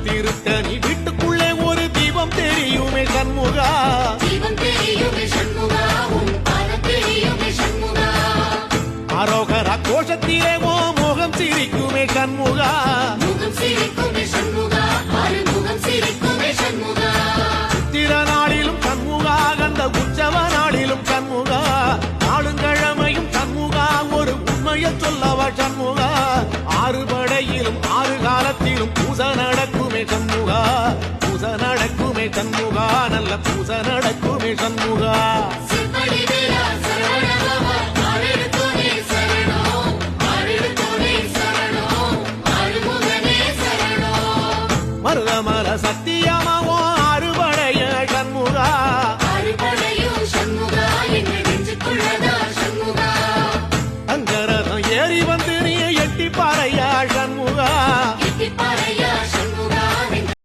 திருத்தணி வீட்டுக்குள்ளே ஒரு தீபம் தெரியுமே சண்முகா. அரோகரா கோஷத்திலே ஓ முகம் சிரிக்குமே சண்முகா. சித்திர நாளிலும் சண்முகா, கந்த உற்சவ நாளிலும் சண்முகா, நாளுங்கிழமையும் சண்முகா, ஒரு உண்மையை சொல்லவா சண்முகா. ஆறு படையிலும் ஆறு காலத்திலும் பூசை நடக்குமே சண்முகா, பூசை நடக்குமே சண்முகா, நல்ல பூசை நடக்குமே சண்முகா. மருதம